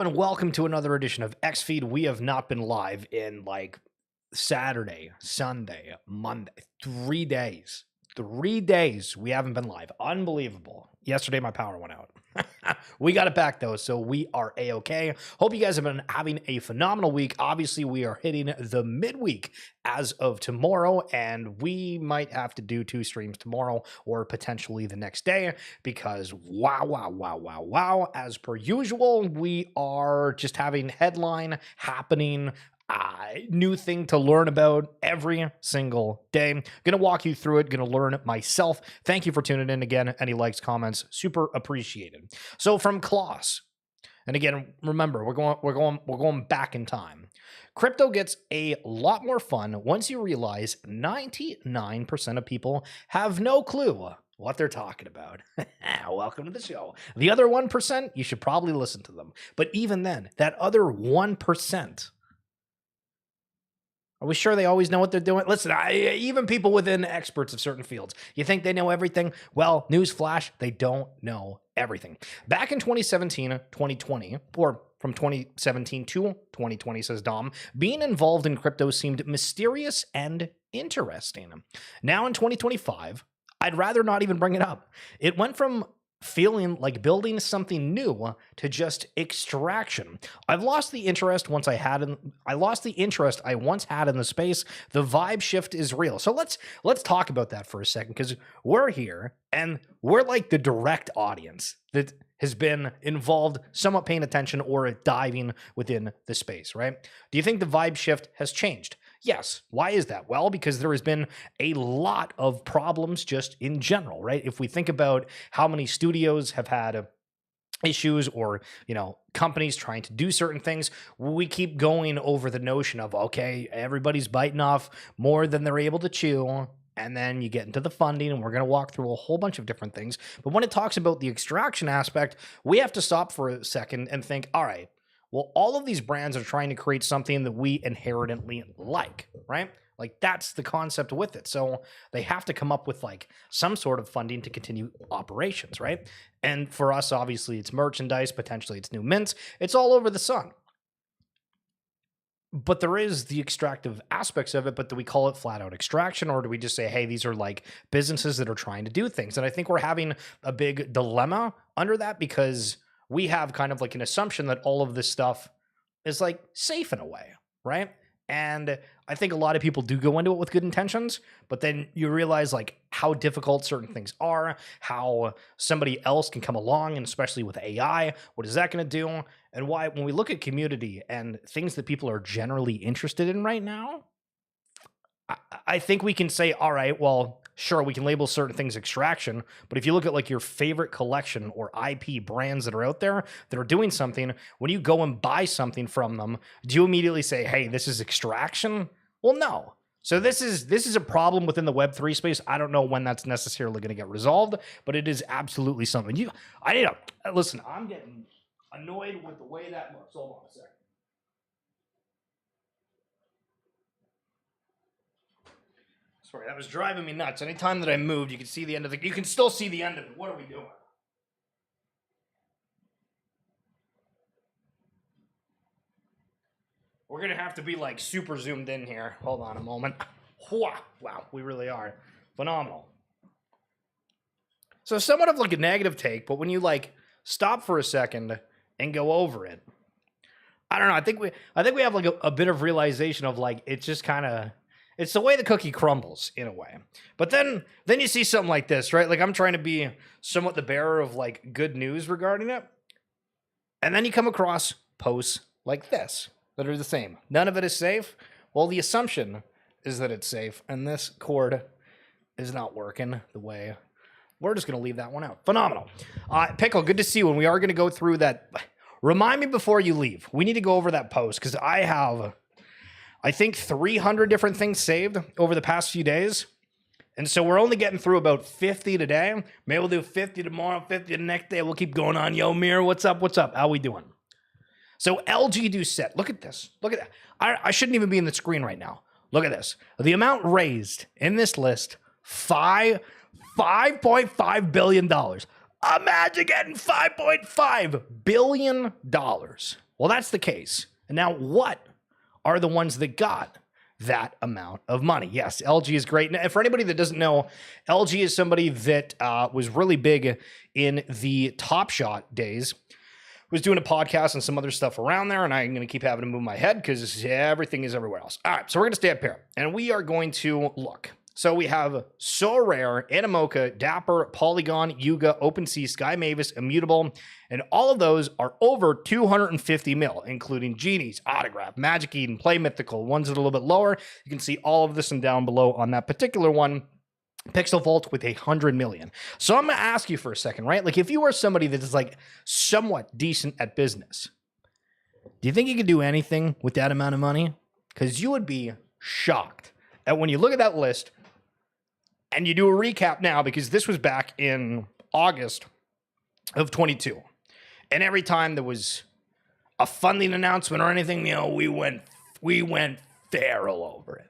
And welcome to another edition of XFeed. We have not been live in like Saturday, Sunday, Monday, 3 days. 3 days we haven't been live. Unbelievable. Yesterday my power went out. We got it back though, so we are a-okay. Hope you guys have been having a phenomenal week. Obviously, we are hitting the midweek as of tomorrow, and we might have to do 2 streams tomorrow or potentially the next day because wow. As per usual, we are just having headline happening. New thing to learn about every single day. Gonna walk you through it, gonna learn it myself. Thank you for tuning in again. Any likes, comments, super appreciated. So from Klaus, and again, remember, we're going back in time. Crypto gets a lot more fun once you realize 99% of people have no clue what they're talking about. Welcome to the show. The other 1%, you should probably listen to them. But even then, that other 1%, are we sure they always know what they're doing? Listen, even people within experts of certain fields, you think they know everything? Well, newsflash, they don't know everything. Back in 2017, 2020, or from 2017 to 2020, says Dom, being involved in crypto seemed mysterious and interesting. Now in 2025, I'd rather not even bring it up. It went from feeling like building something new to just extraction. I've lost the interest I lost the interest I once had in the space. The vibe shift is real. So let's talk about that for a second, because we're here and we're like the direct audience that has been involved, somewhat paying attention or diving within the space, right? Do you think the vibe shift has changed? Yes. Why is that? Well, because there has been a lot of problems just in general, right? If we think about how many studios have had issues or, companies trying to do certain things, we keep going over the notion of, okay, everybody's biting off more than they're able to chew. And then you get into the funding, and we're going to walk through a whole bunch of different things. But when it talks about the extraction aspect, we have to stop for a second and think, all right, well, all of these brands are trying to create something that we inherently like, right? Like, that's the concept with it. So they have to come up with like some sort of funding to continue operations, right? And for us, obviously, it's merchandise, potentially it's new mints. It's all over the sun. But there is the extractive aspects of it, but do we call it flat out extraction, or do we just say, hey, these are like businesses that are trying to do things? And I think we're having a big dilemma under that, because we have kind of like an assumption that all of this stuff is like safe in a way, right? And I think a lot of people do go into it with good intentions, but then you realize like how difficult certain things are, how somebody else can come along, and especially with AI, what is that going to do? And why, when we look at community and things that people are generally interested in right now, I think we can say, all right, well, sure, we can label certain things extraction, but if you look at like your favorite collection or IP brands that are out there that are doing something, when you go and buy something from them, do you immediately say, hey, this is extraction? Well, no. So this is a problem within the Web3 space. I don't know when that's necessarily going to get resolved, but it is absolutely something. Listen, I'm getting annoyed with the way that looks. Hold on a second. Sorry, that was driving me nuts. Anytime that I moved, you can see the end of you can still see the end of it. What are we doing? We're going to have to be like super zoomed in here. Hold on a moment. Wow, we really are. Phenomenal. So somewhat of like a negative take, but when you like stop for a second and go over it, I don't know. I think we have like a bit of realization of like, it's just kind of, it's the way the cookie crumbles in a way. But then you see something like this, right? Like, I'm trying to be somewhat the bearer of like good news regarding it. And then you come across posts like this that are the same. None of it is safe. Well, the assumption is that it's safe, and this cord is not working the way. We're just going to leave that one out. Phenomenal. Pickle, good to see you. And we are going to go through that. Remind me before you leave. We need to go over that post, because I have, I think, 300 different things saved over the past few days. And so we're only getting through about 50 today. Maybe we'll do 50 tomorrow, 50 the next day. We'll keep going on. Yo, Mir, what's up? What's up? How we doing? So LG do set. Look at this. Look at that. I shouldn't even be in the screen right now. Look at this. The amount raised in this list, $5.5 billion. Imagine getting $5.5 billion Well, that's the case. And now what are the ones that got that amount of money? Yes, LG is great. And for anybody that doesn't know, LG is somebody that was really big in the Top Shot days. Was doing a podcast and some other stuff around there, and I'm going to keep having to move my head because everything is everywhere else. All right, so we're going to stay up here, and we are going to look. So we have SoRare, Animoca, Dapper, Polygon, Yuga, OpenSea, Sky Mavis, Immutable, and all of those are over 250 mil, including Genies, Autograph, Magic Eden, Play Mythical, ones that are a little bit lower. You can see all of this and down below on that particular one. Pixel Vault with 100 million. So I'm going to ask you for a second, right? Like if you were somebody that is like somewhat decent at business, do you think you could do anything with that amount of money? Because you would be shocked at when you look at that list and you do a recap now, because this was back in August of 22. And every time there was a funding announcement or anything, you know, we went feral over it.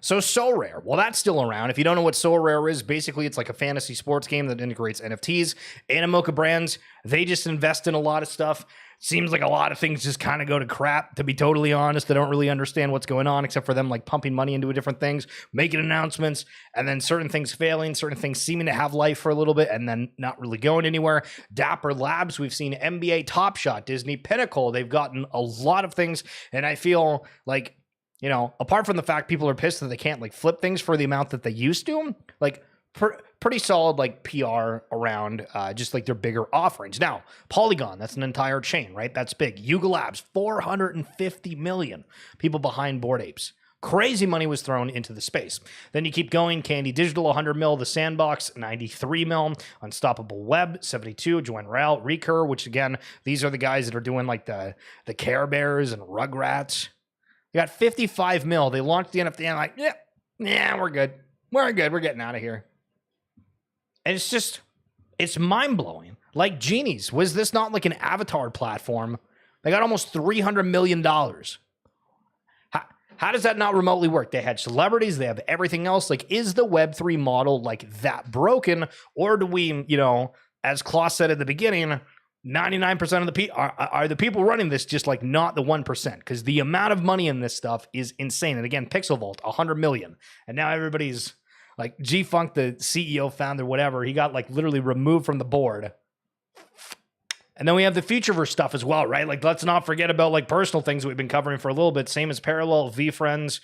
So SoRare, well, that's still around. If you don't know what SoRare is, basically it's like a fantasy sports game that integrates NFTs. Animoca brands, they just invest in a lot of stuff. Seems like a lot of things just kind of go to crap, to be totally honest. They don't really understand what's going on, except for them like pumping money into different things, making announcements, and then certain things failing, certain things seeming to have life for a little bit, and then not really going anywhere. Dapper Labs, we've seen NBA Top Shot, Disney Pinnacle. They've gotten a lot of things, and I feel like, you know, apart from the fact people are pissed that they can't like flip things for the amount that they used to, like pretty solid like PR around just like their bigger offerings. Now, Polygon, that's an entire chain, right? That's big. Yuga Labs, 450 million people behind Bored Apes. Crazy money was thrown into the space. Then you keep going. Candy Digital, 100 mil. The Sandbox, 93 mil. Unstoppable Web, 72. Join Rail. Recur, which again, these are the guys that are doing like the Care Bears and Rugrats. They got 55 mil. They launched the NFT and like, yeah, we're good. We're good. We're getting out of here. And it's just, it's mind-blowing. Like Genies, was this not like an avatar platform? They got almost $300 million. How does that not remotely work? They had celebrities, they have everything else. Like, is the Web3 model like that broken? Or do we, you know, as Klaus said at the beginning, 99% of the people are the people running this just like not the 1%, because the amount of money in this stuff is insane. And again, Pixel Vault, 100 million. And now everybody's like G-Funk, the CEO, founder, whatever, he got like literally removed from the board. And then we have the Futureverse stuff as well, right? Like, let's not forget about like personal things we've been covering for a little bit. Same as Parallel, V-Friends.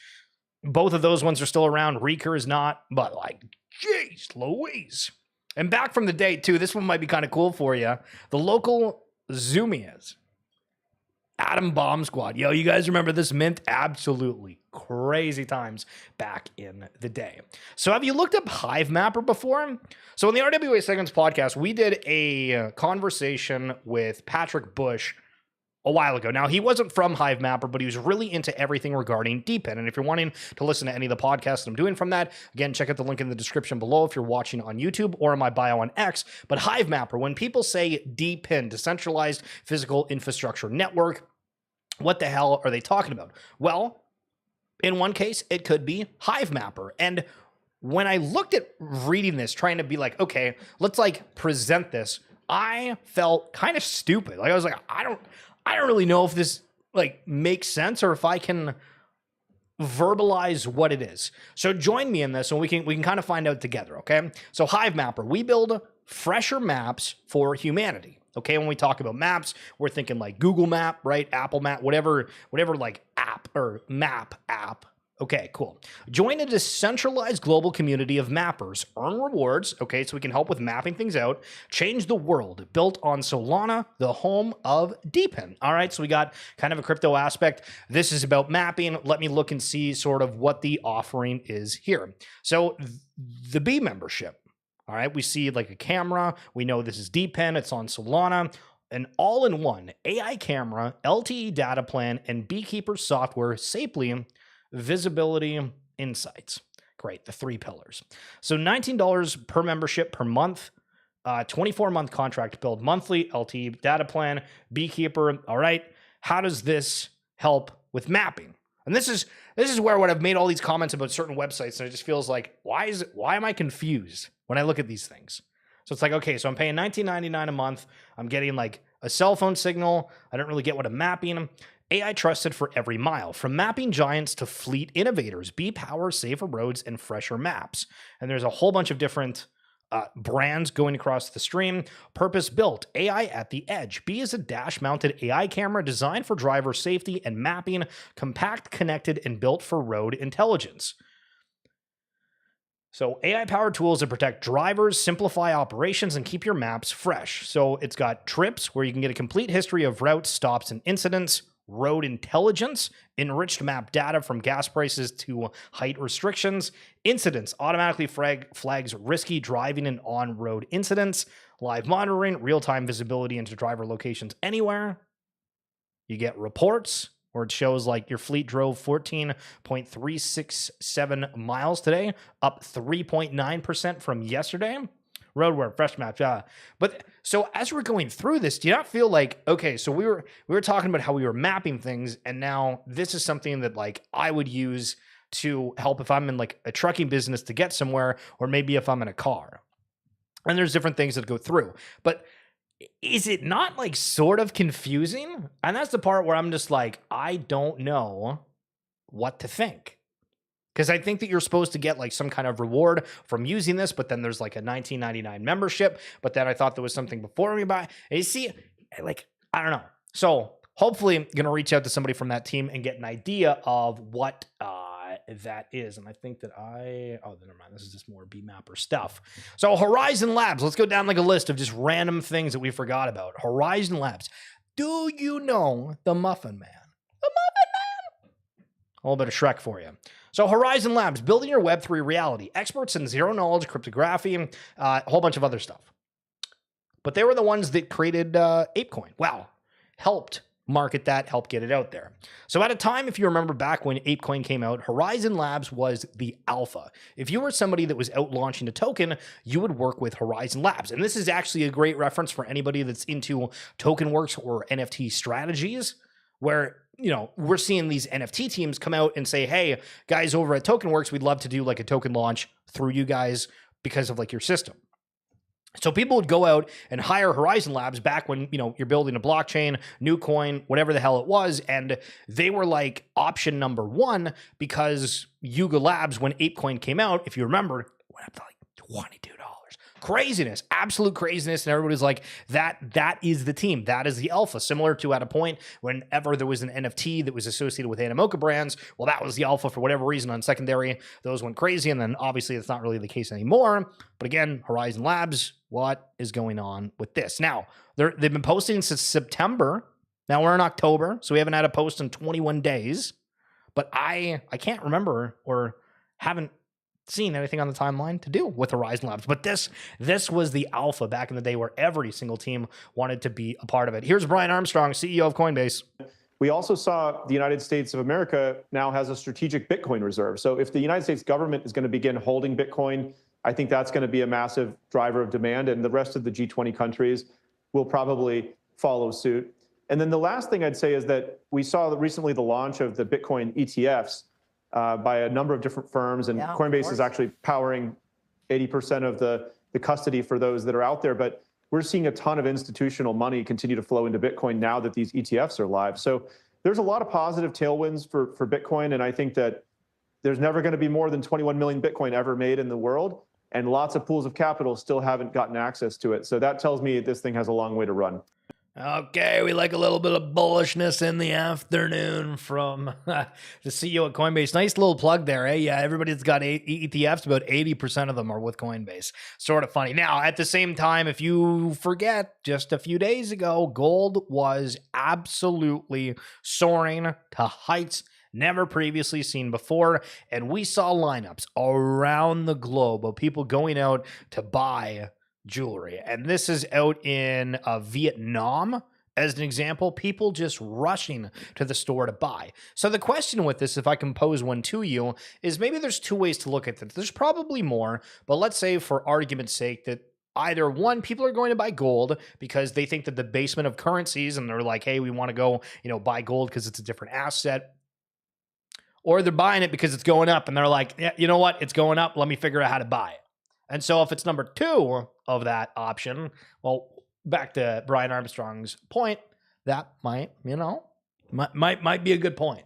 Both of those ones are still around. Recur is not, but like, jeez Louise. And back from the day, too, this one might be kind of cool for you. The local Zoomias. Atom Bomb Squad. Yo, you guys remember this mint? Absolutely crazy times back in the day. So have you looked up Hive Mapper before? So in the RWA Segments podcast, we did a conversation with Patrick Bush a while ago. Now, he wasn't from Hive Mapper, but he was really into everything regarding DeepIn. And if you're wanting to listen to any of the podcasts that I'm doing from that, again, check out the link in the description below if you're watching on YouTube or in my bio on X. But Hive Mapper, when people say DeepIn, Decentralized Physical Infrastructure Network, what the hell are they talking about? Well, in one case, it could be Hive Mapper. And when I looked at reading this, trying to be like, okay, let's like present this, I felt kind of stupid. Like I was like, I don't really know if this like makes sense or if I can verbalize what it is. So join me in this and we can kind of find out together, okay? So Hive Mapper, we build fresher maps for humanity. Okay, when we talk about maps, we're thinking like Google Map, right? Apple Map, whatever like app or map app. Okay, cool. Join a decentralized global community of mappers. Earn rewards, okay, so we can help with mapping things out. Change the world. Built on Solana, the home of DeepIn. All right, so we got kind of a crypto aspect. This is about mapping. Let me look and see sort of what the offering is here. So the B membership. All right, we see like a camera. We know this is DeepIn. It's on Solana. An all-in-one AI camera, LTE data plan, and Beekeeper software, Sapely, visibility, insights. Great, the three pillars. So $19 per membership per month, 24-month contract billed monthly, LTE data plan, Beekeeper. All right, how does this help with mapping? And this is where when I've made all these comments about certain websites, and it just feels like, why am I confused when I look at these things? So it's like, okay, so I'm paying $19.99 a month. I'm getting like A cell phone signal. I don't really get what I'm mapping. AI trusted for every mile, from mapping giants to fleet innovators, B-Power, safer roads, and fresher maps. And there's a whole bunch of different brands going across the stream. Purpose-built, AI at the edge. B is a dash-mounted AI camera designed for driver safety and mapping, compact, connected, and built for road intelligence. So AI-powered tools that protect drivers, simplify operations, and keep your maps fresh. So it's got trips, where you can get a complete history of routes, stops, and incidents. Road intelligence, enriched map data from gas prices to height restrictions. Incidents, automatically flags risky driving and on-road incidents. Live monitoring, real-time visibility into driver locations anywhere. You get reports, where it shows like your fleet drove 14.367 miles today, up 3.9% from yesterday. Roadwear, fresh maps, yeah. But so as we're going through this, do you not feel like, okay, so we were talking about how we were mapping things, and now this is something that like I would use to help if I'm in like a trucking business to get somewhere, or maybe if I'm in a car. And there's different things that go through. But is it not like sort of confusing? And that's the part where I'm just like, I don't know what to think. Because I think that you're supposed to get like some kind of reward from using this, but then there's like a $19.99 membership. But then I thought there was something before me buy. And you see, like, I don't know. So hopefully I'm going to reach out to somebody from that team and get an idea of what that is. And I think that never mind. This is just more BMapper stuff. So Horizen Labs, let's go down like a list of just random things that we forgot about. Horizen Labs. Do you know the Muffin Man? The Muffin Man. A little bit of Shrek for you. So Horizen Labs, building your Web3 reality. Experts in zero-knowledge cryptography, a whole bunch of other stuff. But they were the ones that created ApeCoin. Well, helped market that, helped get it out there. So at a time, if you remember back when ApeCoin came out, Horizen Labs was the alpha. If you were somebody that was out launching a token, you would work with Horizen Labs. And this is actually a great reference for anybody that's into token works or NFT strategies, where we're seeing these NFT teams come out and say, hey, guys over at TokenWorks, we'd love to do like a token launch through you guys because of like your system. So people would go out and hire Horizen Labs back when, you're building a blockchain, new coin, whatever the hell it was. And they were like option number one because Yuga Labs, when ApeCoin came out, if you remember, went up to like $22. Craziness, absolute craziness. And everybody's like, that is the team. That is the alpha. Similar to at a point whenever there was an NFT that was associated with Animoca brands, well, that was the alpha for whatever reason on secondary. Those went crazy. And then obviously it's not really the case anymore. But again, Horizen Labs, what is going on with this? Now, they've been posting since September. Now we're in October, so we haven't had a post in 21 days. But I can't remember or haven't seen anything on the timeline to do with Horizen Labs. But this was the alpha back in the day where every single team wanted to be a part of it. Here's Brian Armstrong, CEO of Coinbase. We also saw the United States of America now has a strategic Bitcoin reserve. So if the United States government is going to begin holding Bitcoin, I think that's going to be a massive driver of demand, and the rest of the G20 countries will probably follow suit. And then the last thing I'd say is that we saw recently the launch of the Bitcoin ETFs by a number of different firms, and Coinbase is actually powering 80% of the custody for those that are out there. But we're seeing a ton of institutional money continue to flow into Bitcoin now that these ETFs are live. So there's a lot of positive tailwinds for Bitcoin, and I think that there's never going to be more than 21 million Bitcoin ever made in the world, and lots of pools of capital still haven't gotten access to it. So that tells me this thing has a long way to run. Okay, we like a little bit of bullishness in the afternoon from the CEO at Coinbase. Nice little plug there, eh? Yeah, everybody's got ETFs, about 80% of them are with Coinbase. Sort of funny. Now, at the same time, if you forget, just a few days ago, gold was absolutely soaring to heights never previously seen before, and we saw lineups around the globe of people going out to buy jewelry. And this is out in Vietnam, as an example, people just rushing to the store to buy. So the question with this, if I can pose one to you, is maybe there's two ways to look at this. There's probably more, but let's say for argument's sake that either one, people are going to buy gold because they think that the basement of currencies, and they're like, hey, we want to go, buy gold because it's a different asset. Or they're buying it because it's going up, and they're like, yeah, you know what? It's going up. Let me figure out how to buy it. And so if it's number two of that option, well, back to Brian Armstrong's point, that might, might be a good point.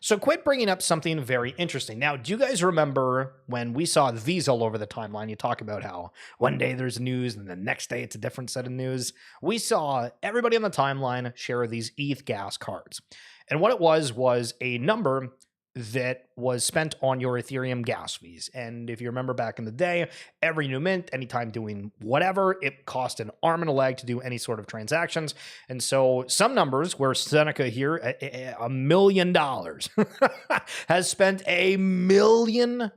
So quit bringing up something very interesting. Now, do you guys remember when we saw these all over the timeline? You talk about how one day there's news and the next day it's a different set of news. We saw everybody on the timeline share these ETH Gas Cards. And what it was a number that was spent on your Ethereum gas fees. And if you remember back in the day, every new mint, anytime doing whatever, it cost an arm and a leg to do any sort of transactions. And so some numbers where Seneca here, $1 million has spent $1 million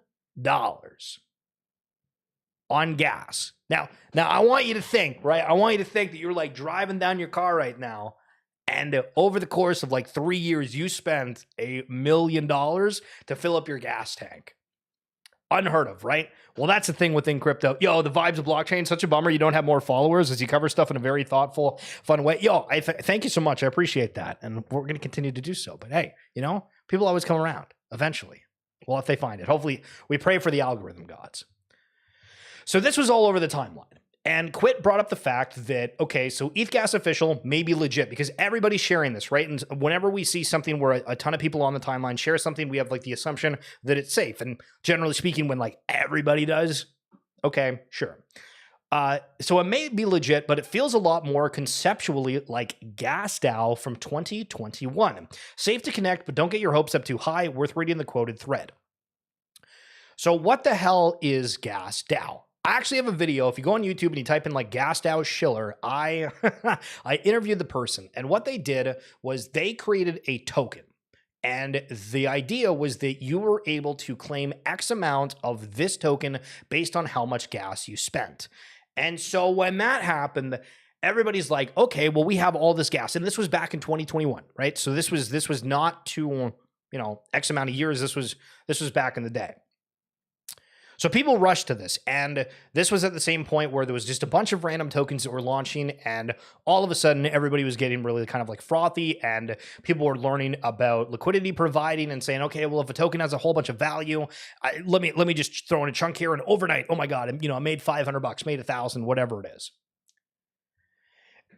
on gas. Now I want you to think, right? I want you to think that you're like driving down your car right now, and over the course of like 3 years, you spent $1 million to fill up your gas tank. Unheard of, right? Well, that's the thing within crypto. Yo, the vibes of blockchain, such a bummer you don't have more followers as you cover stuff in a very thoughtful, fun way. Yo, thank you so much. I appreciate that. And we're going to continue to do so. But hey, people always come around eventually. Well, if they find it. Hopefully, we pray for the algorithm gods. So this was all over the timeline. And Quit brought up the fact that, okay, so ETH Gas official may be legit because everybody's sharing this, right? And whenever we see something where a ton of people on the timeline share something, we have like the assumption that it's safe. And generally speaking, when like everybody does, okay, sure. So it may be legit, but it feels a lot more conceptually like GasDAO from 2021. Safe to connect, but don't get your hopes up too high. Worth reading the quoted thread. So what the hell is GasDAO? I actually have a video. If you go on YouTube and you type in like GasDAO Schiller, I interviewed the person, and what they did was they created a token. And the idea was that you were able to claim X amount of this token based on how much gas you spent. And so when that happened, everybody's like, okay, well, we have all this gas. And this was back in 2021, right? So this was not to, X amount of years. This was back in the day. So people rushed to this, and this was at the same point where there was just a bunch of random tokens that were launching, and all of a sudden everybody was getting really kind of like frothy, and people were learning about liquidity providing and saying, okay, well, if a token has a whole bunch of value, let me just throw in a chunk here, and overnight, oh my God, I made $500, made 1,000, whatever it is.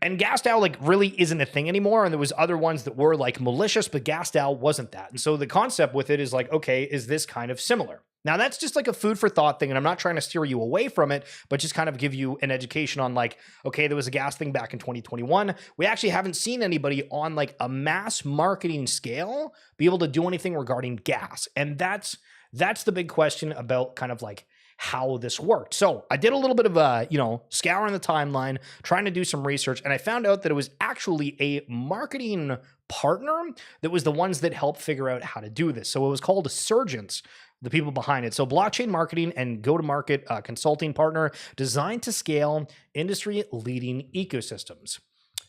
And GasDAO like really isn't a thing anymore, and there was other ones that were like malicious, but GasDAO wasn't that. And so the concept with it is like, okay, is this kind of similar? Now, that's just like a food for thought thing, and I'm not trying to steer you away from it, but just kind of give you an education on like, okay, there was a gas thing back in 2021. We actually haven't seen anybody on like a mass marketing scale be able to do anything regarding gas. And that's the big question about kind of like how this worked. So I did a little bit of a, scouring the timeline, trying to do some research, and I found out that it was actually a marketing partner that was the ones that helped figure out how to do this. So it was called Surgence, the people behind it. So blockchain marketing and go-to-market consulting partner designed to scale industry-leading ecosystems.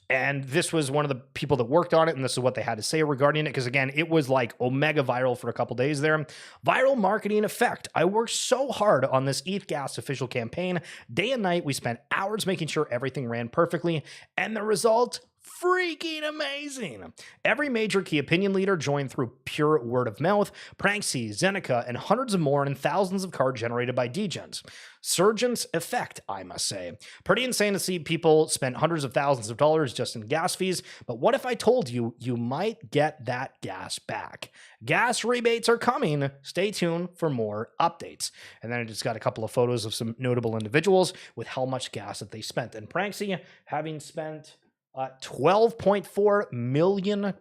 And this was one of the people that worked on it, and this is what they had to say regarding it, because again, it was like omega viral for a couple days there. Viral marketing effect. I worked so hard on this ETH Gas official campaign. Day and night, we spent hours making sure everything ran perfectly, and the result, freaking amazing. Every major key opinion leader joined through pure word of mouth, Pranksy, Zeneca, and hundreds of more, and thousands of cards generated by degens. Surgence effect, I must say. Pretty insane to see people spend hundreds of thousands of dollars just in gas fees, but what if I told you you might get that gas back? Gas rebates are coming. Stay tuned for more updates. And then it just got a couple of photos of some notable individuals with how much gas that they spent. And Pranksy having spent $12.4 million.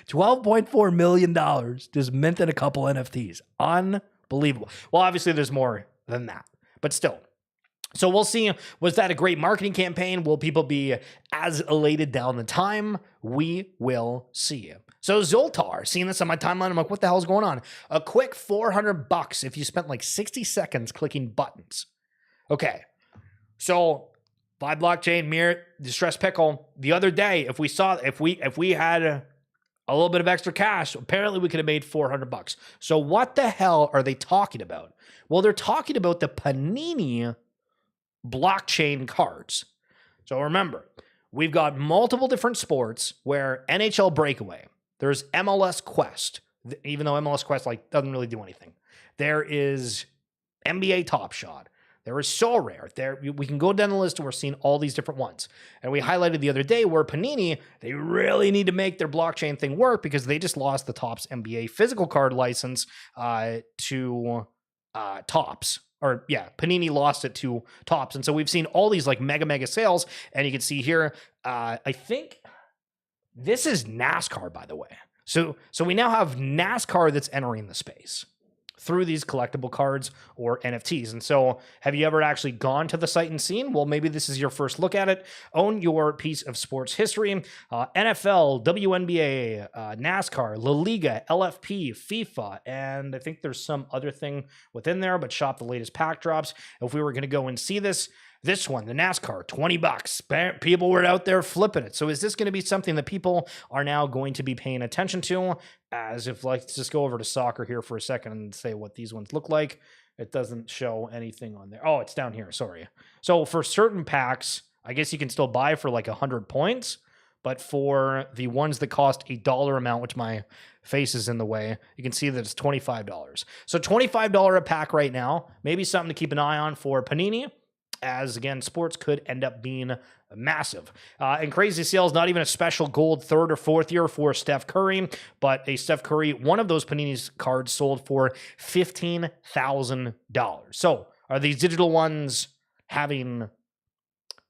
$12.4 million just minted a couple NFTs. Unbelievable. Well, obviously there's more than that, but still. So we'll see. Was that a great marketing campaign? Will people be as elated down the time? We will see. So Zoltar, seeing this on my timeline, I'm like, what the hell is going on? A quick $400 if you spent like 60 seconds clicking buttons. Okay. So, Vibe Blockchain, Mirror, Distress Pickle. The other day, if we had a little bit of extra cash, apparently we could have made $400. So, what the hell are they talking about? Well, they're talking about the Panini Blockchain cards. So remember, we've got multiple different sports where NHL Breakaway. There's MLS Quest, even though MLS Quest like doesn't really do anything. There is NBA Top Shot. There is SoRare. There, we can go down the list and we're seeing all these different ones. And we highlighted the other day where Panini, they really need to make their blockchain thing work because they just lost the Topps NBA physical card license to Topps. Or yeah, Panini lost it to Topps. And so we've seen all these like mega sales. And you can see here, I think this is NASCAR, by the way. So we now have NASCAR that's entering the space through these collectible cards or NFTs. And so have you ever actually gone to the site and seen? Well, maybe this is your first look at it. Own your piece of sports history. NFL, WNBA, NASCAR, La Liga, LFP, FIFA, and I think there's some other thing within there, but shop the latest pack drops. If we were going to go and see this one, the NASCAR, $20. People were out there flipping it. So is this going to be something that people are now going to be paying attention to? As if, like, let's just go over to soccer here for a second and say what these ones look like. It doesn't show anything on there. Oh, it's down here. Sorry. So for certain packs, I guess you can still buy for like 100 points. But for the ones that cost a dollar amount, which my face is in the way, you can see that it's $25. So $25 a pack right now. Maybe something to keep an eye on for Panini, as again, sports could end up being massive. And crazy sales, not even a special gold third or fourth year for Steph Curry, but a Steph Curry, one of those Panini's cards sold for $15,000. So are these digital ones having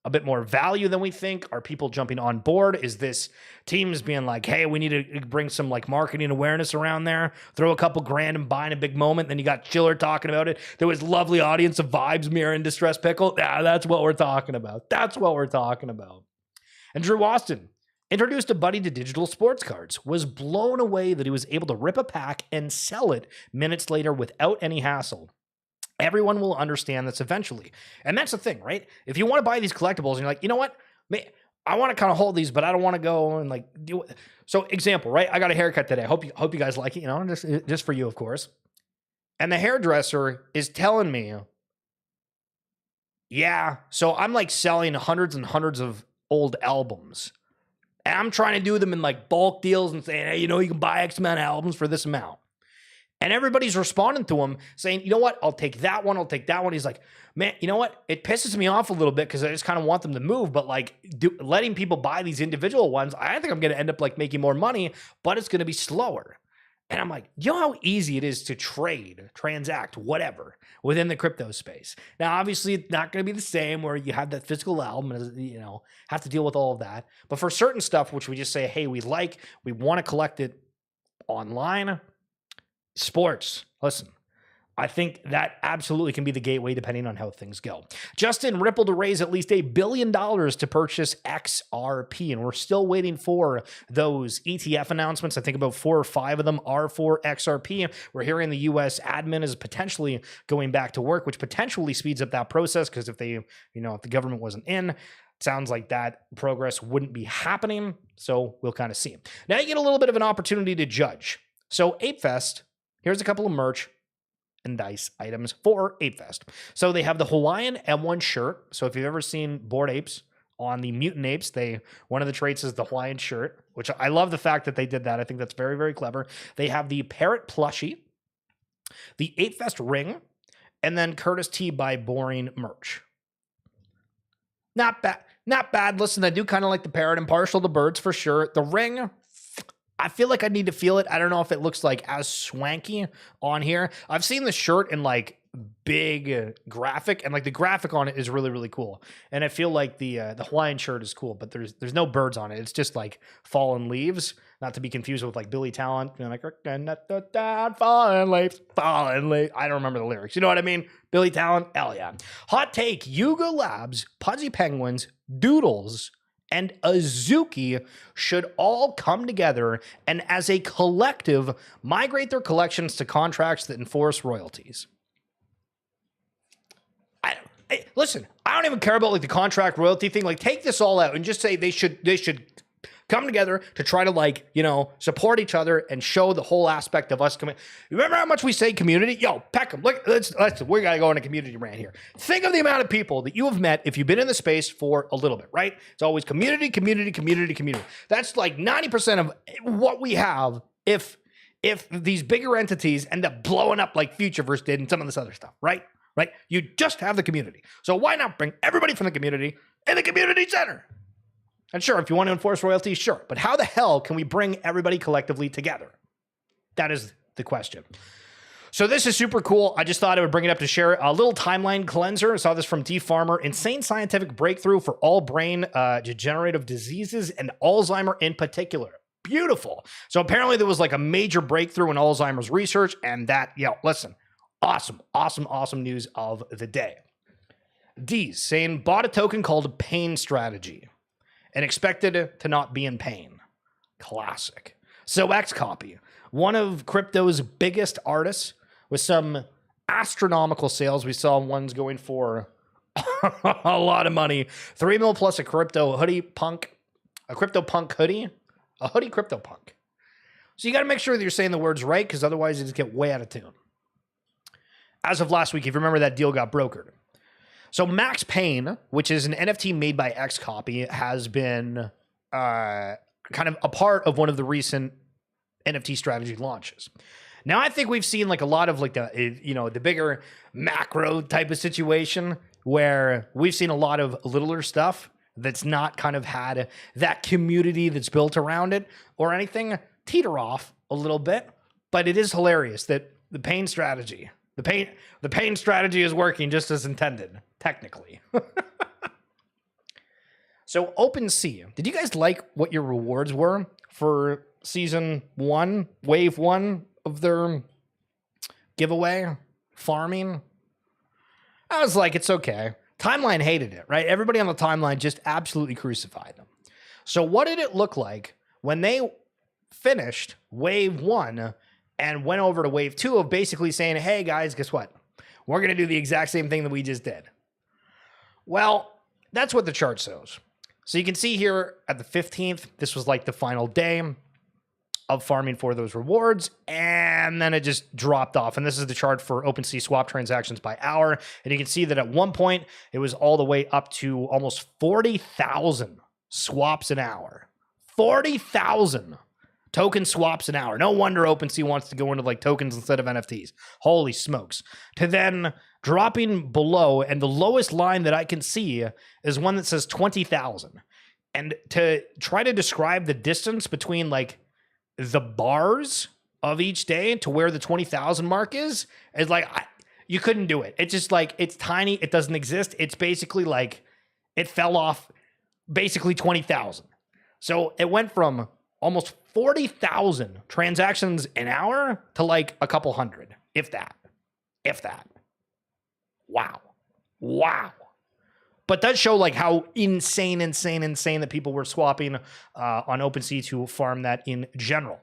a bit more value than we think? Are people jumping on board? Is this teams being like, hey, we need to bring some like marketing awareness around there, throw a couple grand and buy in a big moment? Then you got Chiller talking about it. There was lovely audience of vibes, Mirror and Distress Pickle. Yeah, that's what we're talking about. That's what we're talking about. And Drew Austin introduced a buddy to digital sports cards, was blown away that he was able to rip a pack and sell it minutes later without any hassle. Everyone will understand this eventually. And that's the thing, right? If you want to buy these collectibles and you're like, you know what? I want to kind of hold these, but I don't want to go and like do it. So example, right? I got a haircut today. Hope you guys like it, you know, just for you, of course. And the hairdresser is telling me, yeah, so I'm like selling hundreds and hundreds of old albums. And I'm trying to do them in like bulk deals and saying, hey, you know, you can buy X amount of albums for this amount. And everybody's responding to him saying, you know what? I'll take that one. I'll take that one. He's like, man, you know what? It pisses me off a little bit because I just kind of want them to move. But like letting people buy these individual ones, I think I'm going to end up like making more money, but it's going to be slower. And I'm like, you know how easy it is to trade, transact, whatever within the crypto space. Now, obviously, it's not going to be the same where you have that physical album, you know, have to deal with all of that. But for certain stuff, which we just say, hey, we want to collect it online. Sports, listen, I think that absolutely can be the gateway depending on how things go. Justin Ripple to raise at least $1 billion to purchase XRP, and we're still waiting for those ETF announcements. I think about 4 or 5 of them are for XRP. We're hearing the US admin is potentially going back to work, which potentially speeds up that process because if the government wasn't in, it sounds like that progress wouldn't be happening. So we'll kind of see. Now you get a little bit of an opportunity to judge. So ApeFest, here's a couple of merch and dice items for ApeFest. So they have the Hawaiian M1 shirt. So if you've ever seen Bored Apes on the Mutant Apes, one of the traits is the Hawaiian shirt, which I love the fact that they did that. I think that's very, very clever. They have the Parrot plushie, the ApeFest ring, and then Curtis T by Boring merch. Not bad. Not bad. Listen, I do kind of like the parrot and partial to birds for sure. The ring, I feel like I need to feel it. I don't know if it looks like as swanky on here. I've seen the shirt in like big graphic, and like the graphic on it is really, really cool. And I feel like the Hawaiian shirt is cool, but there's no birds on it. It's just like fallen leaves, not to be confused with like Billy Talent. You know, like fallen leaves, fallen leaves. I don't remember the lyrics. You know what I mean? Billy Talent, hell yeah. Hot take: Yuga Labs, Pudgy Penguins, Doodles, and Azuki should all come together and as a collective migrate their collections to contracts that enforce royalties. Listen, I don't even care about like the contract royalty thing. Like, take this all out and just say they should come together to try to, like, you know, support each other and show the whole aspect of us coming. Remember how much we say community? Yo, Peckham, look, we got to go on a community rant here. Think of the amount of people that you have met if you've been in the space for a little bit, right? It's always community, community, community, community. That's like 90% of what we have if these bigger entities end up blowing up like Futureverse did and some of this other stuff, right? right? You just have the community. So why not bring everybody from the community in the community center? And sure, if you want to enforce royalties, sure. But how the hell can we bring everybody collectively together? That is the question. So this is super cool. I just thought I would bring it up to share a little timeline cleanser. I saw this from D Farmer. Insane scientific breakthrough for all brain degenerative diseases and Alzheimer in particular. Beautiful. So apparently there was like a major breakthrough in Alzheimer's research, and that, listen, awesome news of the day. D's saying bought a token called Pain Strategy and expected to not be in pain. Classic. So XCOPY, one of crypto's biggest artists, with some astronomical sales. We saw ones going for a lot of money. 3 mil plus a crypto punk hoodie, a hoodie crypto punk. So you got to make sure that you're saying the words right, because otherwise you just get way out of tune. As of last week, if you remember, that deal got brokered. So Max Payne, which is an NFT made by XCOPY, has been kind of a part of one of the recent NFT strategy launches. Now, I think we've seen like a lot of like the bigger macro type of situation where we've seen a lot of littler stuff that's not kind of had that community that's built around it or anything teeter off a little bit. But it is hilarious that the pain strategy is working just as intended, technically. So OpenSea, did you guys like what your rewards were for season 1, wave 1 of their giveaway farming? I was like, it's okay. Timeline hated it, right? Everybody on the timeline just absolutely crucified them. So what did it look like when they finished wave 1 and went over to wave 2 of basically saying, hey guys, guess what? We're going to do the exact same thing that we just did. Well, that's what the chart shows. So you can see here at the 15th, this was like the final day of farming for those rewards, and then it just dropped off. And this is the chart for OpenSea swap transactions by hour. And you can see that at one point, it was all the way up to almost 40,000 swaps an hour. 40,000 token swaps an hour. No wonder OpenSea wants to go into like tokens instead of NFTs. Holy smokes. To then dropping below, and the lowest line that I can see is one that says 20,000. And to try to describe the distance between like the bars of each day to where the 20,000 mark is like, you couldn't do it. It's just like, it's tiny. It doesn't exist. It's basically like, it fell off basically 20,000. So it went from almost 40,000 transactions an hour to like a couple hundred, if that. Wow. But does show like how insane that people were swapping on OpenSea to farm that in general.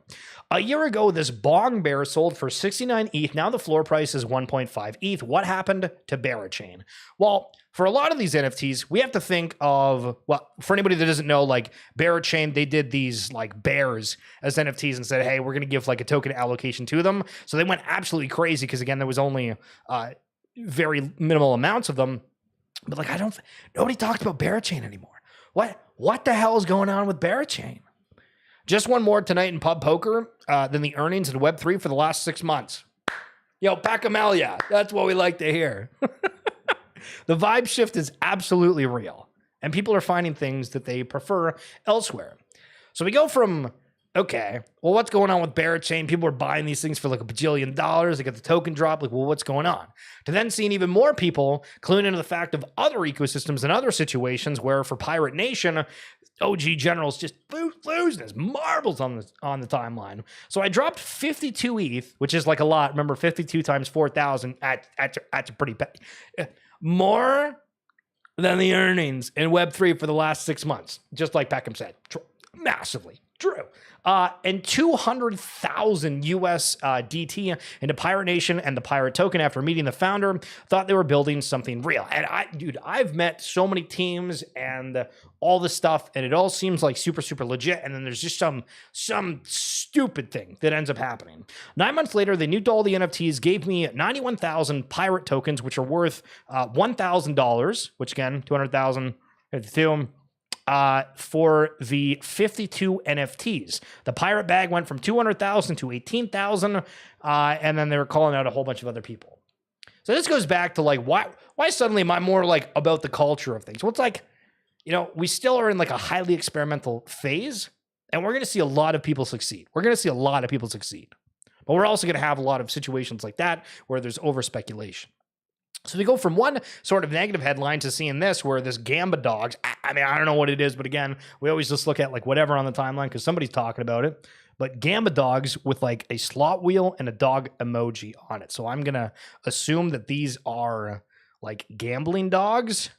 A year ago, this bong bear sold for 69 ETH. Now the floor price is 1.5 ETH. What happened to Barachain? Well, for a lot of these NFTs, we have to think of, well, for anybody that doesn't know, like Barachain, they did these like bears as NFTs and said, hey, we're going to give like a token allocation to them. So they went absolutely crazy because, again, there was only very minimal amounts of them. But like, nobody talked about Barachain anymore. What the hell is going on with Barachain? Just one more tonight in pub poker than the earnings in Web3 for the last 6 months. Yo, Pacamalia, that's what we like to hear. The vibe shift is absolutely real, and people are finding things that they prefer elsewhere. So we go from, okay, well, what's going on with Barachain? People are buying these things for like $1 bajillion. They get the token drop. Like, well, what's going on? To then seeing even more people cluing into the fact of other ecosystems and other situations where for Pirate Nation, OG General's just losing his marbles on the timeline. So I dropped 52 ETH, which is like a lot. Remember, 52 times 4,000 at a pretty more than the earnings in Web3 for the last 6 months, just like Peckham said. Massively true. And 200,000 US DT into Pirate Nation and the Pirate token after meeting the founder. Thought they were building something real. And I've met so many teams and all this stuff, and it all seems like super, super legit. And then there's just some stupid thing that ends up happening. 9 months later, they nuked all the NFTs, gave me 91,000 Pirate tokens, which are worth $1,000, which again, 200,000, 52. For the 52 NFTs. The Pirate bag went from 200,000 to 18,000, and then they were calling out a whole bunch of other people. So this goes back to like, why suddenly am I more like about the culture of things? Well, it's like, we still are in like a highly experimental phase, and we're going to see a lot of people succeed. We're going to see a lot of people succeed. But we're also going to have a lot of situations like that where there's over speculation. So we go from one sort of negative headline to seeing this, where this Gamba Dogs, I mean, I don't know what it is, but again, we always just look at like whatever on the timeline because somebody's talking about it. But Gamba Dogs with like a slot wheel and a dog emoji on it. So I'm going to assume that these are like gambling dogs.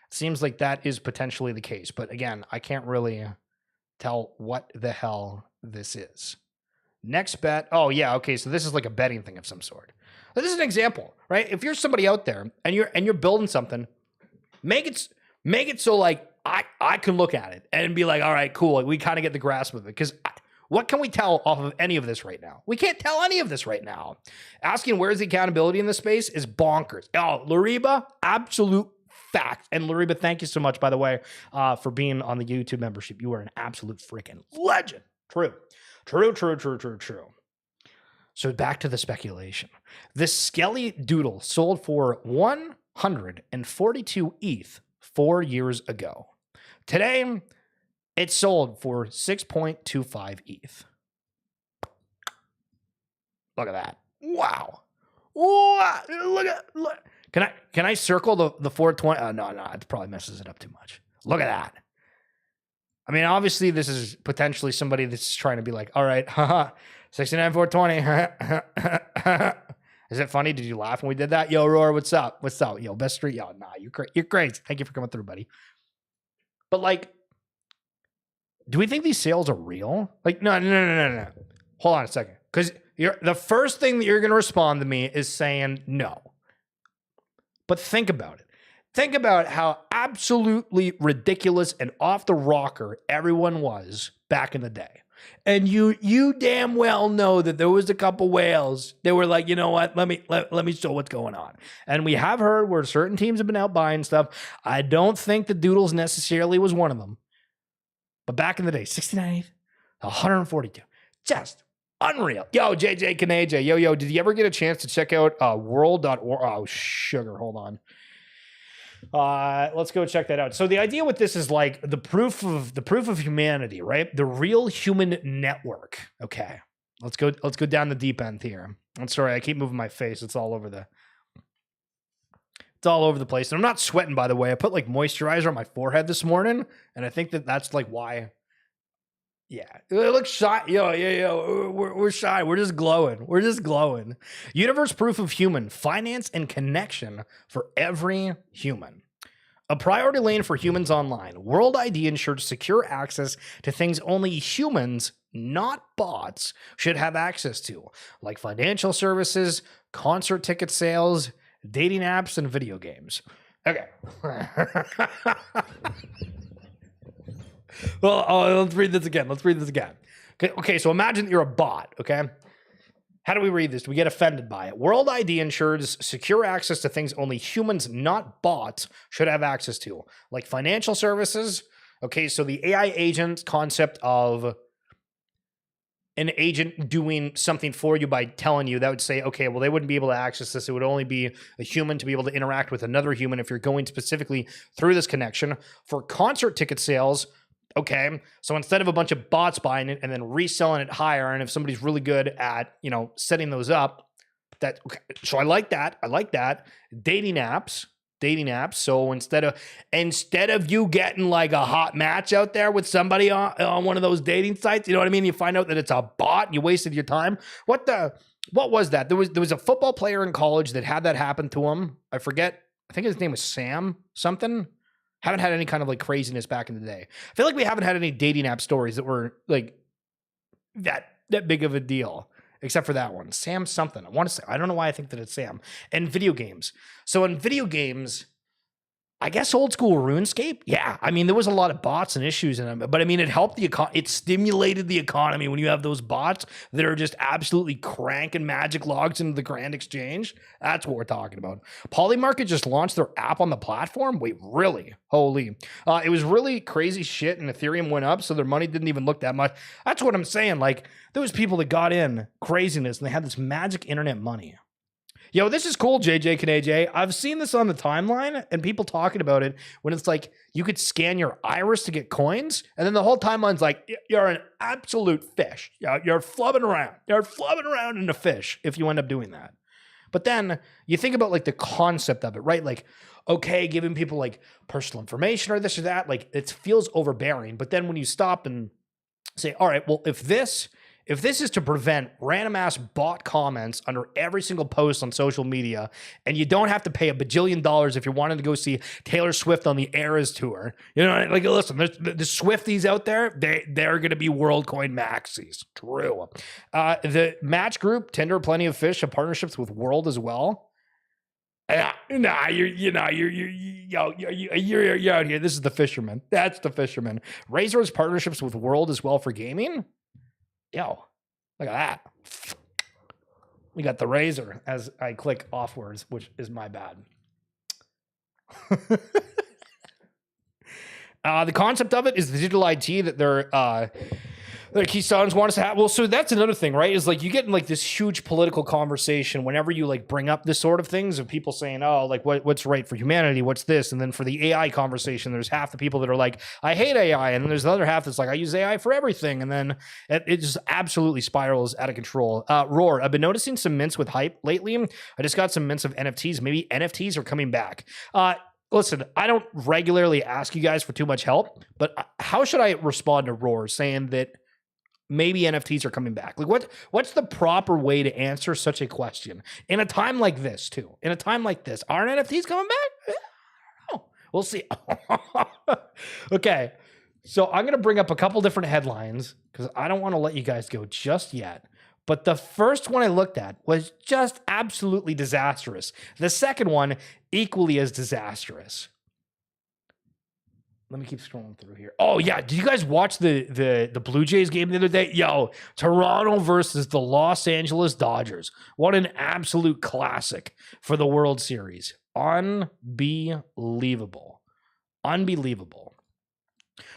Seems like that is potentially the case. But again, I can't really tell what the hell this is. Next bet. Oh, yeah. Okay. So this is like a betting thing of some sort. This is an example, right? If you're somebody out there and you're building something, make it so like I can look at it and be like, all right, cool. Like, we kind of get the grasp of it. Because what can we tell off of any of this right now? We can't tell any of this right now. Asking where's the accountability in this space is bonkers. Oh, Lariba, absolute fact. And Lariba, thank you so much, by the way, for being on the YouTube membership. You are an absolute freaking legend. True. So back to the speculation. This Skelly Doodle sold for 142 ETH 4 years ago. Today, it sold for 6.25 ETH. Look at that. Wow. Look. Can I circle the 420? Oh, no, it probably messes it up too much. Look at that. I mean, obviously, this is potentially somebody that's trying to be like, all right, 69, 420. Is it funny? Did you laugh when we did that? Yo, Roar, what's up? Yo, best street. Yo, nah, you're crazy. Thank you for coming through, buddy. But like, do we think these sales are real? Like, no. Hold on a second. Because the first thing that you're going to respond to me is saying no. But think about it. Think about how absolutely ridiculous and off the rocker everyone was back in the day. And you damn well know that there was a couple whales that were like, you know what, let me show what's going on. And we have heard where certain teams have been out buying stuff. I don't think the Doodles necessarily was one of them. But back in the day, 69, 142, just unreal. Yo, JJ Kanaja, yo, did you ever get a chance to check out world.org? Oh, sugar, hold on. Let's go check that out. So the idea with this is like the proof of humanity, right? The real human network. Okay, let's go down the deep end here. I'm sorry, I keep moving my face. It's all over the place. And I'm not sweating, by the way. I put like moisturizer on my forehead this morning, and I think that's like why. Yeah, it looks shy. Yo, we're shy. We're just glowing. Universe proof of human, finance and connection for every human. A priority lane for humans online. World ID ensures secure access to things only humans, not bots, should have access to, like financial services, concert ticket sales, dating apps, and video games. Okay. Well, let's read this again. Okay, so imagine you're a bot, okay? How do we read this? Do we get offended by it? World ID ensures secure access to things only humans, not bots, should have access to, like financial services. Okay, so the AI agent concept of an agent doing something for you by telling you, that would say, okay, well, they wouldn't be able to access this. It would only be a human to be able to interact with another human if you're going specifically through this connection. For concert ticket sales, okay, so instead of a bunch of bots buying it and then reselling it higher, and if somebody's really good at, setting those up, that okay. So I like that. Dating apps. So instead of you getting like a hot match out there with somebody on one of those dating sites, you know what I mean? You find out that it's a bot and you wasted your time. What was that? There was a football player in college that had that happen to him. I forget. I think his name was Sam something. Haven't had any kind of like craziness back in the day. I feel like we haven't had any dating app stories that were like that big of a deal, except for that one. Sam something. I don't know why I think that it's Sam. And video games. So in video games, I guess old school RuneScape. Yeah, I mean, there was a lot of bots and issues in them, but I mean, it helped it stimulated the economy when you have those bots that are just absolutely cranking magic logs into the Grand Exchange. That's what we're talking about. Polymarket just launched their app on the platform. Wait, really? Holy. It was really crazy shit, and Ethereum went up, so their money didn't even look that much. That's what I'm saying. Like, there was people that got in craziness, and they had this magic internet money. Yo, this is cool, JJ and AJ. I've seen this on the timeline and people talking about it when it's like you could scan your iris to get coins, and then the whole timeline's like, you're an absolute fish. You're flubbing around. You're flubbing around in a fish if you end up doing that. But then you think about like the concept of it, right? Like, okay, giving people like personal information or this or that, like it feels overbearing. But then when you stop and say, all right, well, if this is to prevent random ass bot comments under every single post on social media, and you don't have to pay $1 bajillion if you're wanting to go see Taylor Swift on the Eras tour, you know, like listen, there's the Swifties out there, they're going to be WorldCoin maxis. True. The match group Tinder Plenty of Fish have partnerships with World as well. You're out here. This is the fisherman. That's the fisherman. Razor's partnerships with World as well for gaming. Yo, look at that. We got the razor as I click offwards, which is my bad. The concept of it is the digital IT that their Keystones want us to have. Well, so that's another thing, right? Is like you get in like this huge political conversation whenever you like bring up this sort of things of people saying, oh, like what's right for humanity? What's this? And then for the AI conversation, there's half the people that are like, I hate AI. And then there's the other half that's like, I use AI for everything. And then it just absolutely spirals out of control. Roar, I've been noticing some mints with hype lately. I just got some mints of NFTs. Maybe NFTs are coming back. Listen, I don't regularly ask you guys for too much help, but how should I respond to Roar saying that maybe NFTs are coming back? Like what's the proper way to answer such a question in a time like this too? In a time like this, are NFTs coming back? I don't know. We'll see. Okay. So I'm going to bring up a couple different headlines because I don't want to let you guys go just yet. But the first one I looked at was just absolutely disastrous. The second one, equally as disastrous. Let me keep scrolling through here. Oh, yeah. Did you guys watch the Blue Jays game the other day? Yo, Toronto versus the Los Angeles Dodgers. What an absolute classic for the World Series. Unbelievable. Unbelievable.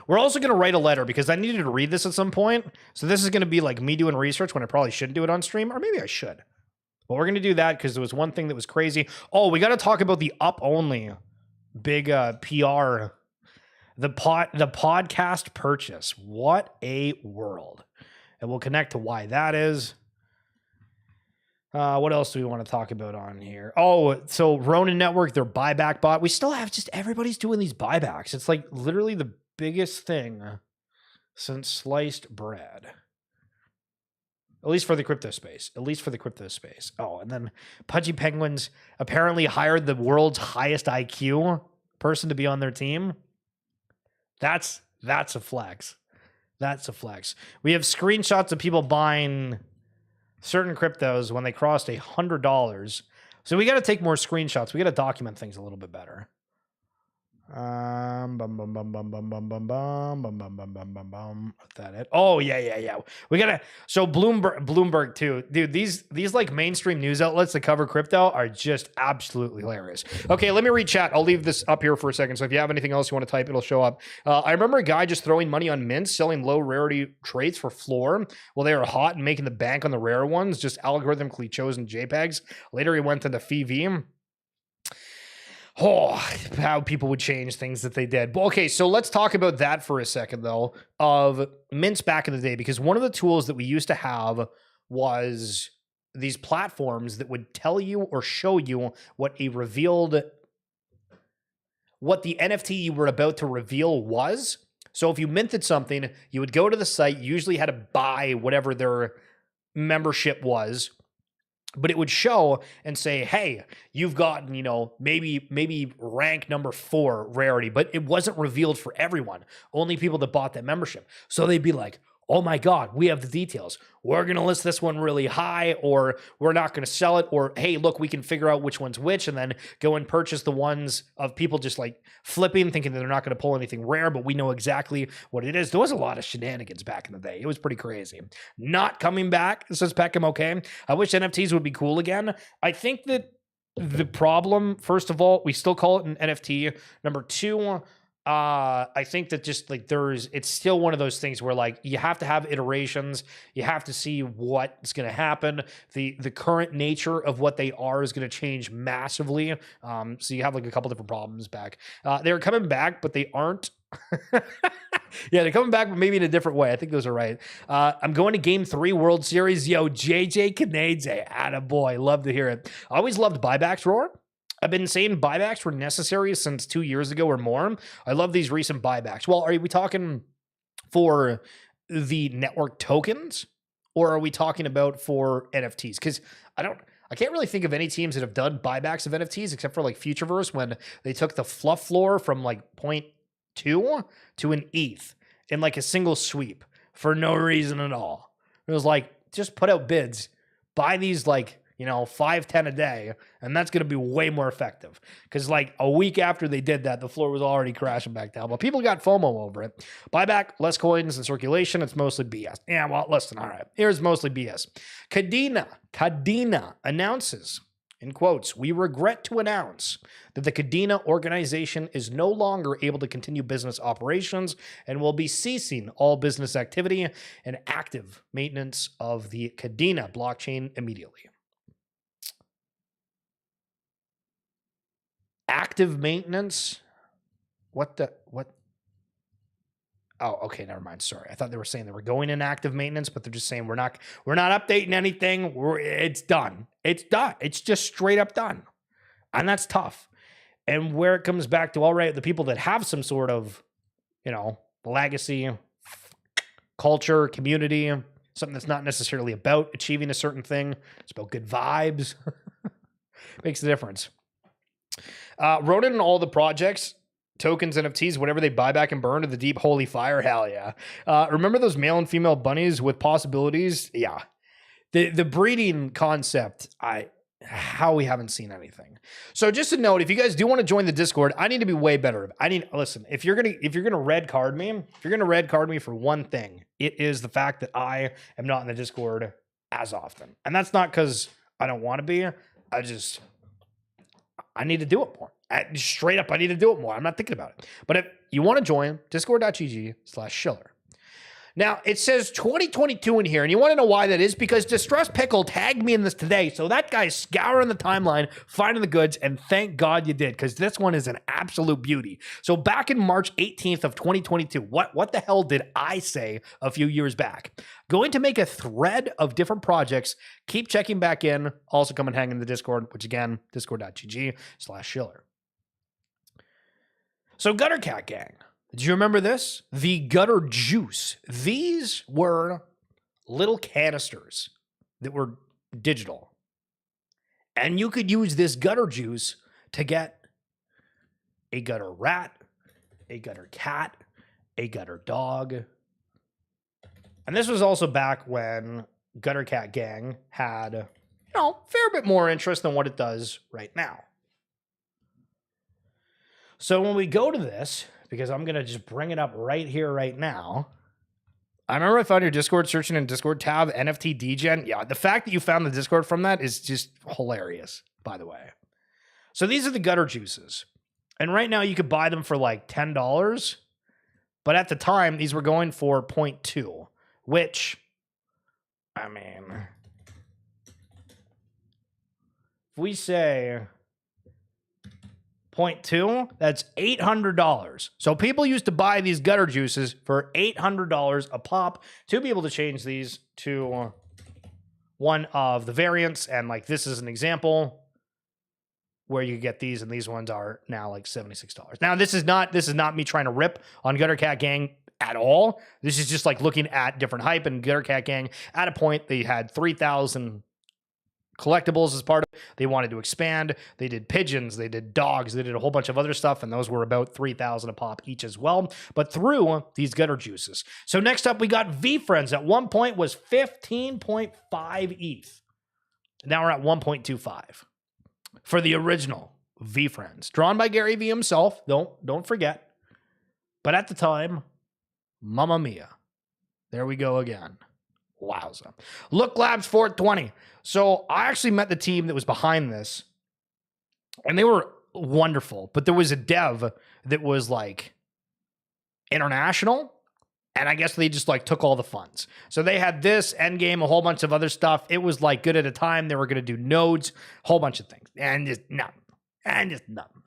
We're also going to write a letter because I needed to read this at some point. So this is going to be like me doing research when I probably shouldn't do it on stream, or maybe I should. But we're going to do that because there was one thing that was crazy. Oh, we got to talk about the up-only big PR, the podcast purchase. What a world. And we'll connect to why that is. What else do we want to talk about on here? Oh, so Ronin Network, their buyback bot. We still have just everybody's doing these buybacks. It's like literally the biggest thing since sliced bread. At least for the crypto space. At least for the crypto space. Oh, and then Pudgy Penguins apparently hired the world's highest IQ person to be on their team. That's a flex. That's a flex. We have screenshots of people buying certain cryptos when they crossed $100. So we got to take more screenshots. We got to document things a little bit better. That it. Oh yeah. We gotta. So Bloomberg too, dude. These like mainstream news outlets that cover crypto are just absolutely hilarious. Okay, let me read chat. I'll leave this up here for a second. So if you have anything else you want to type, it'll show up. I remember a guy just throwing money on mints, selling low rarity traits for floor while they were hot and making the bank on the rare ones, just algorithmically chosen JPEGs. Later he went into FV. Oh, how people would change things that they did. Okay, so let's talk about that for a second, though, of mints back in the day, because one of the tools that we used to have was these platforms that would tell you or show you what the NFT you were about to reveal was. So if you minted something, you would go to the site, you usually had to buy whatever their membership was, but it would show and say, hey, you've gotten, maybe rank number 4 rarity, but it wasn't revealed for everyone, only people that bought that membership. So they'd be like, oh my God, we have the details. We're going to list this one really high, or we're not going to sell it, or hey, look, we can figure out which one's which, and then go and purchase the ones of people just like flipping, thinking that they're not going to pull anything rare, but we know exactly what it is. There was a lot of shenanigans back in the day. It was pretty crazy. Not coming back, says Peckham, okay. I wish NFTs would be cool again. I think that the problem, first of all, we still call it an NFT. Number 2, I think that just like it's still one of those things where like you have to have iterations. You have to see what's going to happen. The current nature of what they are is going to change massively. So you have like a couple different problems back. They're coming back, but they aren't. Yeah, they're coming back, but maybe in a different way. I think those are right. I'm going to Game 3 World Series. Yo, JJ Canadze, attaboy. Love to hear it. I always loved buybacks, Roar. I've been saying buybacks were necessary since 2 years ago or more. I love these recent buybacks. Well, are we talking for the network tokens, or are we talking about for NFTs? Because I can't really think of any teams that have done buybacks of NFTs except for like Futureverse when they took the fluff floor from like 0.2 to an ETH in like a single sweep for no reason at all. It was like, just put out bids, buy these like, 5, 10 a day, and that's going to be way more effective. Because like a week after they did that, the floor was already crashing back down. But people got FOMO over it. Buyback, less coins in circulation. It's mostly BS. Yeah, well, listen, all right. Here's mostly BS. Kadena announces, in quotes, "We regret to announce that the Kadena organization is no longer able to continue business operations and will be ceasing all business activity and active maintenance of the Kadena blockchain immediately." Active maintenance? What? Oh, okay, never mind. Sorry. I thought they were saying they were going in active maintenance, but they're just saying we're not updating anything. It's done. It's done. It's just straight up done. And that's tough. And where it comes back to, all right, the people that have some sort of, legacy, culture, community, something that's not necessarily about achieving a certain thing. It's about good vibes. Makes a difference. Wrote in all the projects, tokens, NFTs, whatever they buy back and burn to the deep holy fire. Hell yeah. Remember those male and female bunnies with possibilities? Yeah. The breeding concept, how we haven't seen anything. So just a note, if you guys do want to join the Discord, I need to be way better. Listen, if you're gonna red card me for one thing, it is the fact that I am not in the Discord as often. And that's not because I don't want to be. I need to do it more. Straight up, I need to do it more. I'm not thinking about it. But if you want to join, discord.gg/Schiller. Now, it says 2022 in here, and you want to know why that is? Because Distress Pickle tagged me in this today, so that guy's scouring the timeline, finding the goods, and thank God you did, because this one is an absolute beauty. So back in March 18th of 2022, what the hell did I say a few years back? Going to make a thread of different projects. Keep checking back in. Also come and hang in the Discord, which again, discord.gg/Schiller. So Gutter Cat Gang. Do you remember this? The gutter juice. These were little canisters that were digital. And you could use this gutter juice to get a gutter rat, a gutter cat, a gutter dog. And this was also back when Gutter Cat Gang had, fair bit more interest than what it does right now. So when we go to this, because I'm going to just bring it up right here, right now. I remember I found your Discord searching in Discord tab, NFT degen. Yeah, the fact that you found the Discord from that is just hilarious, by the way. So these are the gutter juices. And right now you could buy them for like $10. But at the time, these were going for 0.2, which, if we say 0.2, that's $800. So people used to buy these gutter juices for $800 a pop to be able to change these to one of the variants. And like this is an example where you get these, and these ones are now like $76. Now this is not me trying to rip on Gutter Cat Gang at all. This is just like looking at different hype, and Gutter Cat Gang at a point they had 3,000 collectibles as part of it. They wanted to expand. They did pigeons, they did dogs, they did a whole bunch of other stuff, and those were about 3,000 a pop each as well, but through these gutter juices. So next up we got V-Friends. At one point was 15.5 ETH. Now we're at 1.25 for the original V-Friends, drawn by Gary V himself. Don't forget. But at the time, mamma mia. There we go again. Wowza. Look Labs 420. So I actually met the team that was behind this, and they were wonderful. But there was a dev that was like international. And I guess they just like took all the funds. So they had this Endgame, a whole bunch of other stuff. It was like good at a time. They were going to do nodes, a whole bunch of things. And just nothing. And just nothing.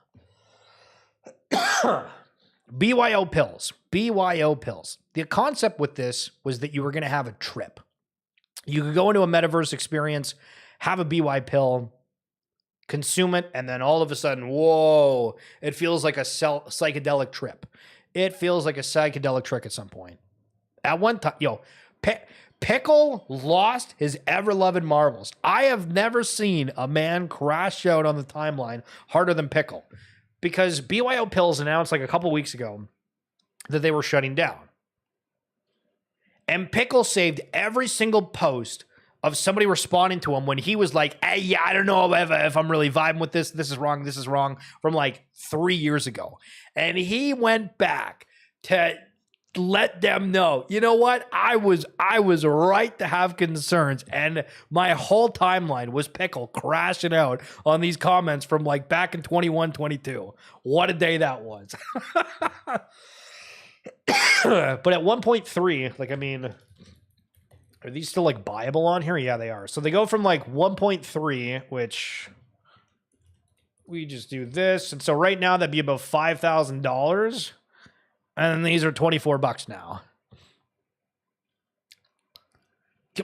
BYO pills. BYO pills. The concept with this was that you were going to have a trip. You could go into a metaverse experience, have a BY pill, consume it, and then all of a sudden, whoa, it feels like a psychedelic trip. It feels like a psychedelic trick at some point. At one time, Pickle lost his ever-loved marbles. I have never seen a man crash out on the timeline harder than Pickle, because BYO Pills announced like a couple weeks ago that they were shutting down. And Pickle saved every single post of somebody responding to him when he was like, hey, yeah, I don't know if I'm really vibing with this. This is wrong, from like 3 years ago. And he went back to let them know, you know what? I was right to have concerns. And my whole timeline was Pickle crashing out on these comments from like back in 21, 22. What a day that was. But at 1.3, like, I mean, are these still like buyable on here? Yeah, they are. So they go from like 1.3, which we just do this. And so right now that'd be about $5,000. And these are $24 now.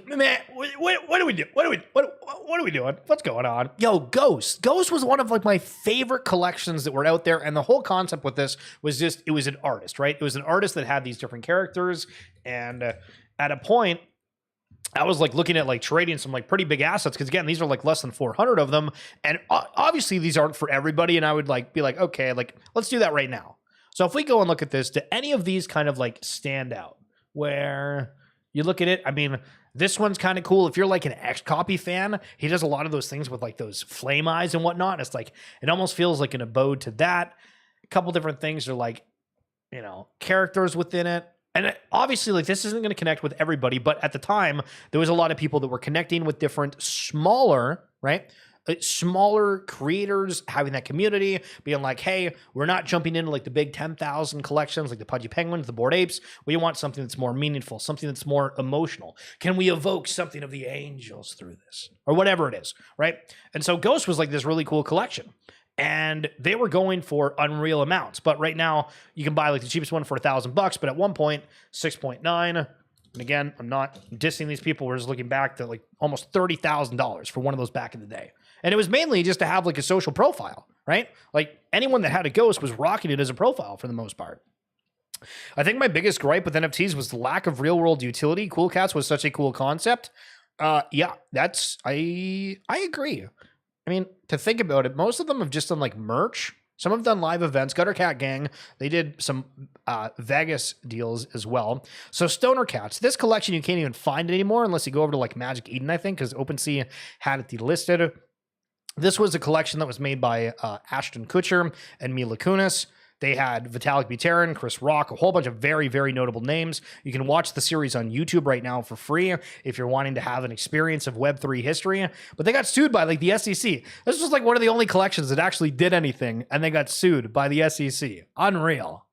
Man, what do we do? What are we doing? What's going on? Yo, Ghost. Ghost was one of like my favorite collections that were out there. And the whole concept with this was just, it was an artist, right? It was an artist that had these different characters. And at a point, I was like looking at like trading some like pretty big assets. Cause again, these are like less than 400 of them. And obviously these aren't for everybody. And I would like be like, okay, like let's do that right now. So if we go and look at this, do any of these kind of like stand out where you look at it? I mean, this one's kind of cool. If you're like an XCOPY fan, he does a lot of those things with like those flame eyes and whatnot. It's like, it almost feels like an abode to that. A couple different things are like, you know, characters within it. And obviously, like, this isn't going to connect with everybody, but at the time, there was a lot of people that were connecting with different smaller, right? Smaller creators, having that community, being like, hey, we're not jumping into like the big 10,000 collections, like the Pudgy Penguins, the Bored Apes. We want something that's more meaningful, something that's more emotional. Can we evoke something of the angels through this? Or whatever it is, right? And so Ghost was like this really cool collection. And they were going for unreal amounts. But right now, you can buy like the cheapest one for $1,000, but at one point, 6.9. And again, I'm not dissing these people. We're just looking back to like almost $30,000 for one of those back in the day. And it was mainly just to have like a social profile, right? Like anyone that had a Ghost was rocking it as a profile for the most part. I think my biggest gripe with NFTs was the lack of real world utility. Cool Cats was such a cool concept. Yeah, I agree. I mean, to think about it, most of them have just done like merch. Some have done live events. Gutter Cat Gang, they did some Vegas deals as well. So Stoner Cats, this collection, you can't even find it anymore unless you go over to like Magic Eden, I think, because OpenSea had it delisted. This was a collection that was made by Ashton Kutcher and Mila Kunis. They had Vitalik Buterin, Chris Rock, a whole bunch of very, very notable names. You can watch the series on YouTube right now for free if you're wanting to have an experience of Web3 history. But they got sued by like the SEC. This was like one of the only collections that actually did anything, and they got sued by the SEC. Unreal.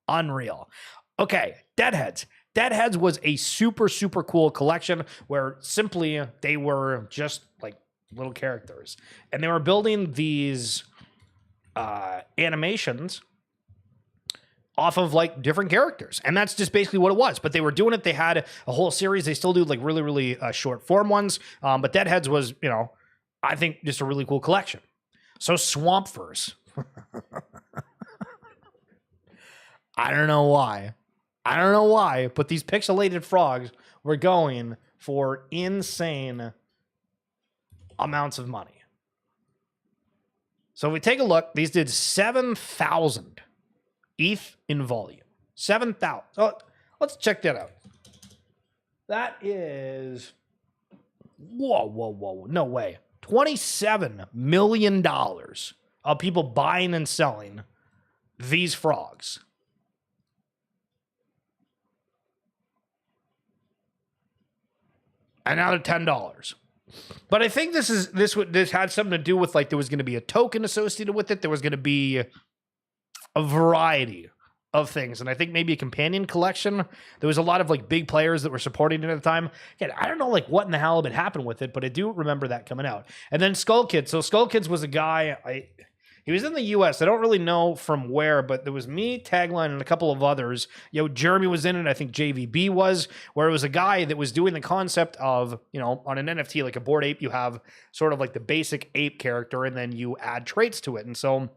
Okay, Deadheads. Deadheads was a super, super cool collection where simply they were just like little characters. And they were building these animations off of like different characters. And that's just basically what it was. But they were doing it. They had a whole series. They still do like really, really short form ones. But Deadheads was, you know, I think just a really cool collection. So Swampfurs. I don't know why, but these pixelated frogs were going for insane amounts of money. So if we take a look, these did 7,000 ETH in volume. 7,000. Oh, let's check that out. That is, whoa, no way. $27 million of people buying and selling these frogs. And now they're $10. But I think this had something to do with like there was going to be a token associated with it. There was going to be a variety of things, and I think maybe a companion collection. There was a lot of like big players that were supporting it at the time. Again, I don't know like what in the hell had happened with it, but I do remember that coming out. And then Skull Kids. So Skull Kids was a guy, he was in the US. I don't really know from where, but there was me, Tagline, and a couple of others. Jeremy was in it. I think JVB was, where it was a guy that was doing the concept of, on an NFT, like a Bored Ape, you have sort of like the basic ape character, and then you add traits to it. And so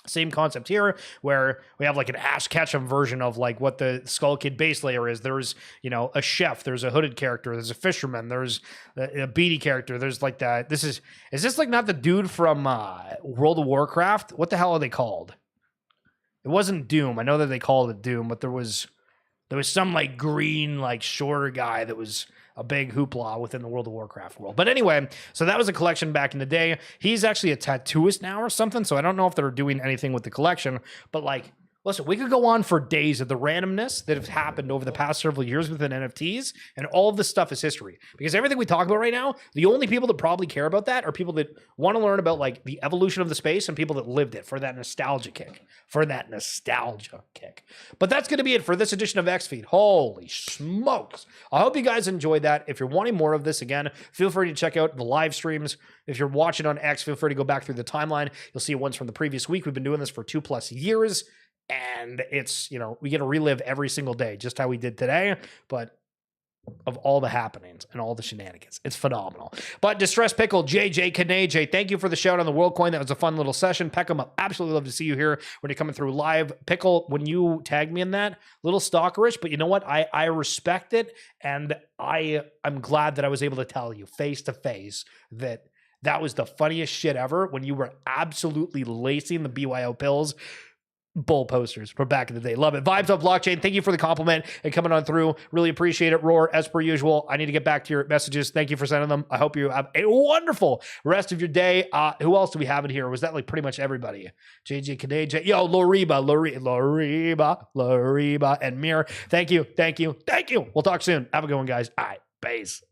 same concept here, where we have like an Ash Ketchum version of like what the Skull Kid base layer is. There's, a chef, there's a hooded character, there's a fisherman, there's a beady character, there's like that. Is this like not the dude from World of Warcraft? What the hell are they called? It wasn't Doom. I know that they called it Doom, but there was some like green, like shorter guy that was a big hoopla within the World of Warcraft world. But anyway, so that was a collection back in the day. He's actually a tattooist now or something, so I don't know if they're doing anything with the collection, but like, listen, we could go on for days of the randomness that have happened over the past several years within NFTs, and all of this stuff is history. Because everything we talk about right now, the only people that probably care about that are people that want to learn about like the evolution of the space and people that lived it for that nostalgia kick. But that's going to be it for this edition of XFeed. Holy smokes. I hope you guys enjoyed that. If you're wanting more of this, again, feel free to check out the live streams. If you're watching on X, feel free to go back through the timeline. You'll see ones from the previous week. We've been doing this for 2+ years. And it's, we get to relive every single day, just how we did today, but of all the happenings and all the shenanigans. It's phenomenal. But Distress Pickle, JJ Kanaje, thank you for the shout on the World Coin. That was a fun little session. Peckham, I absolutely love to see you here when you're coming through live. Pickle, when you tagged me in that, little stalkerish, but you know what? I respect it, and I'm glad that I was able to tell you face to face that was the funniest shit ever when you were absolutely lacing the BYO pills. Bull posters from back in the day. Love it. Vibes on Blockchain. Thank you for the compliment and coming on through. Really appreciate it. Roar, as per usual. I need to get back to your messages. Thank you for sending them. I hope you have a wonderful rest of your day. Who else do we have in here? Was that like pretty much everybody? JJ Kanaja. Yo, Loriba, and Mir. Thank you. We'll talk soon. Have a good one, guys. All right. Peace.